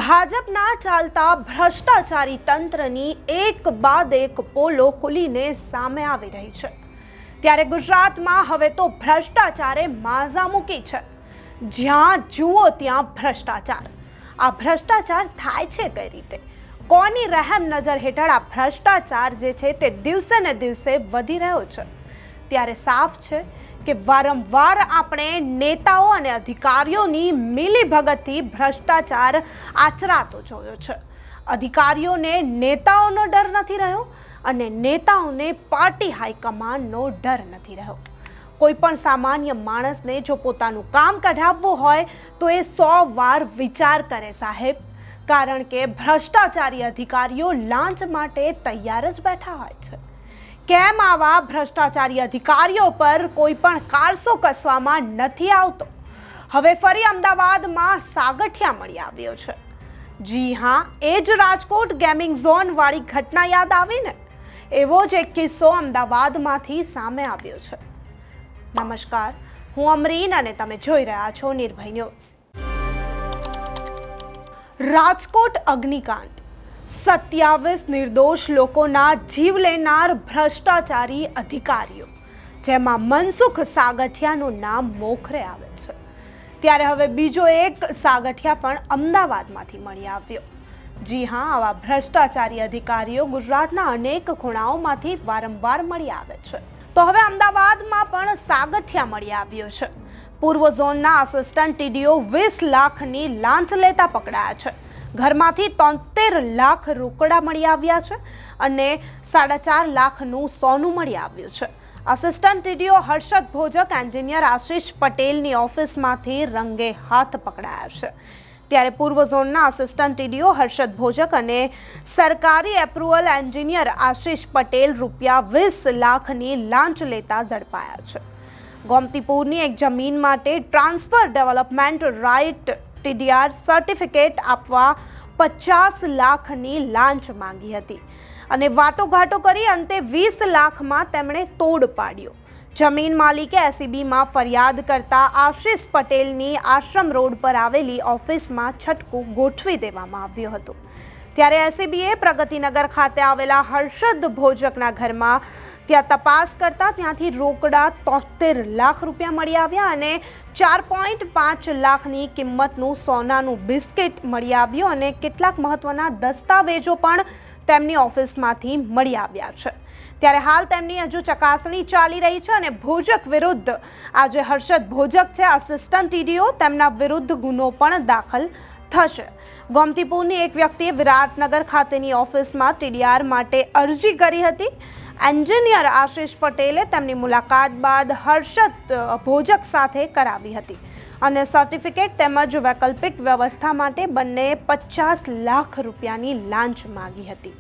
ભાજપના ચાલતા ભ્રષ્ટાચારી તંત્રની એક બાદ એક પોલો ખુલીને સામે આવી રહી છે। ત્યારે ગુજરાતમાં હવે તો ભ્રષ્ટાચારે માઝા મૂકી છે। જ્યાં જુઓ ત્યાં ભ્રષ્ટાચાર। આ ભ્રષ્ટાચાર થાય છે કઈ રીતે? કોની રહેમ નજર હેઠળ આ ભ્રષ્ટાચાર જે છે તે દિવસે ને દિવસે વધી રહ્યો છે? ત્યારે સાફ છે કે વારંવાર આપણે નેતાઓ અને અધિકારીઓની મિલીભગતથી ભ્રષ્ટાચાર આચરાતો જોયો છે। અધિકારીઓને નેતાઓનો ડર નથી રહ્યો અને નેતાઓને પાર્ટી હાઈકમાન્ડનો ડર નથી રહ્યો। કોઈ પણ સામાન્ય માણસને જો પોતાનું કામ કઢાવવું હોય તો એ 100 વાર વિચાર કરે સાહેબ, કારણ કે ભ્રષ્ટાચારી અધિકારીઓ લાંચ માટે તૈયાર જ બેઠા હોય છે। કેમ આવા ભ્રષ્ટાચારી અધિકારીઓ પર કોઈ પણ કારસો કસવામાં નથી આવતો? હવે ફરી અમદાવાદમાં સાગઠિયા મળી આવ્યો છે। જી હા, એ જ રાજકોટ ગેમિંગ ઝોન વાળી ઘટના યાદ આવીને એવો જ એક કિસ્સો અમદાવાદમાંથી સામે આવ્યો છે। નમસ્કાર, હું અમરીન અને તમે જોઈ રહ્યા છો નિર્ભય ન્યૂઝ। રાજકોટ અગ્નિકાંડ, 27 નિર્દોષ લોકોના જીવ લેનાર ભ્રષ્ટાચારી અધિકારીઓ, જેમાં મનસુખ સાગઠિયાનું નામ મોખરે આવે છે। ત્યારે હવે બીજો એક સાગઠિયા પણ અમદાવાદમાંથી મળી આવ્યો। જી હા, આવા ભ્રષ્ટાચારી અધિકારીઓ ગુજરાતના અનેક ખૂણાઓમાંથી વારંવાર મળી આવે છે। તો હવે અમદાવાદમાં પણ સાગઠિયા મળી આવ્યો છે। પૂર્વ ઝોનના આસિસ્ટન્ટ ટીડીઓ 20 લાખની લાંચ લેતા પકડાયા છે। ઘરમાંથી 73 લાખ રોકડા મળી આવ્યા છે અને 4.5 લાખનું સોનું મળી આવ્યું છે। Assistant TDO Harshad Bhojak engineer Ashish પટેલની ઓફિસમાંથી રંગે હાથ પકડાયા છે। ત્યારે પૂર્વ ઝોનના આસિસ્ટન્ટ ટીડીઓ હર્ષદ ભોજક અને સરકારી એપ્રુવલ એન્જિનિયર આશીષ પટેલ ₹20 લાખની લાંચ લેતા ઝડપાયા છે। ગોમતીપુરની એક જમીન માટે ટ્રાન્સફર ડેવલપમેન્ટ રાઇટ ટીડીઆર સર્ટિફિકેટ આપવા 50 લાખની લાંચ માંગી હતી અને વાટોઘાટો કરી અંતે 20 લાખમાં તેમણે તોડ પાડ્યો। જમીન માલિકે એસીબીમાં ફરિયાદ કરતા આશીષ પટેલની આશ્રમ રોડ પર આવેલી ઓફિસમાં છટકું ગોઠવી દેવામાં આવ્યું હતું। ત્યારે એસીબીએ પ્રગતિનગર ખાતે આવેલા હર્ષદ ભોજકના ઘરમાં ત્યાં તપાસ કરતા ત્યાંથી રોકડા 73 લાખ રૂપિયા મળી આવ્યા અને 4.5 લાખની કિંમતનું સોનાનું બિસ્કિટ મળી આવ્યું અને કેટલાક મહત્વના દસ્તાવેજો પણ તેમની ઓફિસમાંથી મળી આવ્યા છે। ત્યારે હાલ તેમની હજુ ચકાસણી ચાલી રહી છે અને ભોજક વિરુદ્ધ આજે હર્ષદ ભોજક છે આસિસ્ટન્ટ ટીડીઓ, તેમના વિરુદ્ધ ગુનો પણ દાખલ થશે। ગોમતીપુરની એક વ્યક્તિએ વિરાટનગર ખાતેની ઓફિસમાં ટીડીઆર માટે અરજી કરી હતી। એન્જિનિયર આશીષ પટેલે તેમની મુલાકાત બાદ હર્ષદ ભોજક સાથે કરાવી હતી અને સર્ટિફિકેટ તેમજ વૈકલ્પિક વ્યવસ્થા માટે બંને 50 લાખ રૂપિયાની લાંચ માંગી હતી।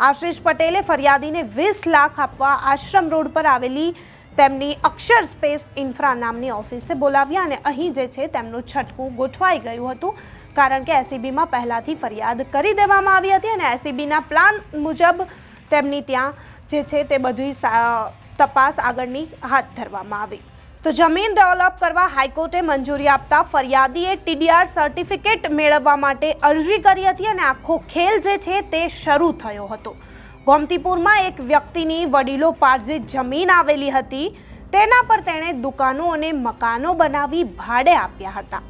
આશીષ પટેલે ફરિયાદીને 20 લાખ આપવા આશ્રમ રોડ પર આવેલી તેમની અક્ષર સ્પેસ ઇન્ફ્રા નામની ઓફિસે બોલાવ્યા અને અહીં જે છે તેમનું છટકું ગોઠવાઈ ગયું હતું, કારણ કે એસીબીમાં પહેલાથી ફરિયાદ કરી દેવામાં આવી હતી અને એસીબીના પ્લાન મુજબ તેમની ત્યાં જે છે તે બધી તપાસ આગળની હાથ ધરવામાં આવી। તો જમીન ડેવલપ કરવા હાઈકોર્ટે મંજૂરી આપતા ફરિયાદીએ ટીડીઆર સર્ટિફિકેટ મેળવવા માટે અરજી કરી હતી અને આખો ખેલ જે છે તે શરૂ થયો હતો। ગોમતીપુરમાં એક વ્યક્તિની વડીલોપાર્જિત જમીન આવેલી હતી, તેના પર તેણે દુકાનો અને મકાનો બનાવી ભાડે આપ્યા હતા।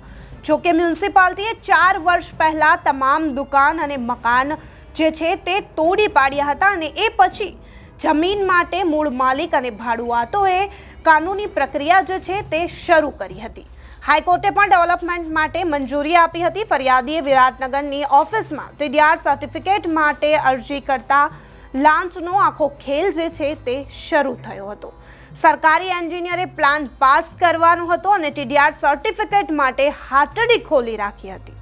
જોકે મ્યુનિસિપાલિટીએ 4 વર્ષ પહેલા તમામ દુકાન અને મકાન જે છે તે તોડી પાડ્યા હતા અને એ પછી જમીન માટે મૂળ માલિક અને ભાડુઆતોએ કાનૂની પ્રક્રિયા જે છે તે શરૂ કરી હતી। હાઈકોર્ટે પણ ડેવલપમેન્ટ માટે મંજૂરી આપી હતી। ફરિયાદીએ વિરાટનગરની ઓફિસમાં ટીડીઆર સર્ટિફિકેટ માટે અરજી કરતા લાંચનો આખો ખેલ જે છે તે શરૂ થયો હતો। સરકારી એન્જિનિયરે પ્લાન પાસ કરવાનો હતો અને ટીડીઆર સર્ટિફિકેટ માટે હાટડી ખોલી રાખી હતી।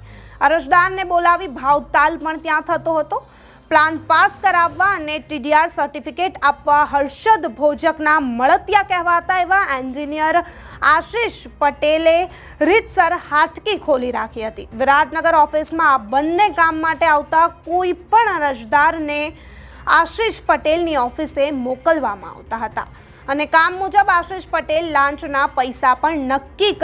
અરજદારને બોલાવી ભાવતાલ પણ ત્યાં થતો હતો। પ્લાન પાસ કરાવવા અને ટીડીઆર સર્ટિફિકેટ આપવા હર્ષદ ભોજકના મળતિયા કહેવાતા એવા એન્જિનિયર આશીષ પટેલે રીતસર હાટકી ખોલી રાખી હતી। વિરાટનગર ઓફિસમાં આ બંને કામ માટે આવતા કોઈ પણ અરજદારને આશીષ પટેલની ઓફિસે મોકલવામાં આવતા હતા અને કામ મુજબ આશીષ પટેલ લાંચના પૈસા પણ નક્કી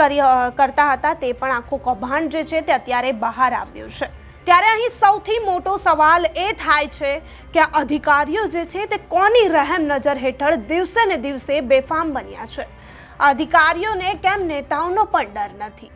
કરતા હતા। તે પણ આખું કૌભાંડ જે છે તે અત્યારે બહાર આવ્યું છે। ત્યારે અહીં સૌથી મોટો સવાલ એ થાય છે કે આ અધિકારીઓ જે છે તે કોની રહેમ નજર હેઠળ દિવસે ને દિવસે બેફામ બન્યા છે? અધિકારીઓને કેમ નેતાઓનો પણ ડર નથી?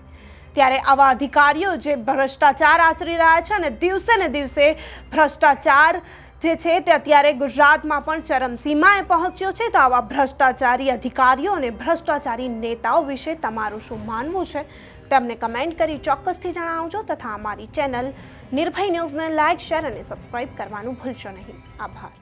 ત્યારે આવા અધિકારીઓ જે ભ્રષ્ટાચાર આચરી રહ્યા છે અને દિવસે ને દિવસે ભ્રષ્ટાચાર જે છે તે અત્યારે ગુજરાતમાં પણ ચરમસીમાએ પહોંચ્યો છે, તો આવા ભ્રષ્ટાચારી અધિકારીઓ અને ભ્રષ્ટાચારી નેતાઓ વિશે તમારું શું માનવું છે તેમને કમેન્ટ કરી ચોક્કસથી જણાવજો તથા અમારી ચેનલ નિર્ભય ન્યૂઝને લાઇક, શેર અને સબસ્ક્રાઇબ કરવાનું ભૂલશો નહીં. આભાર.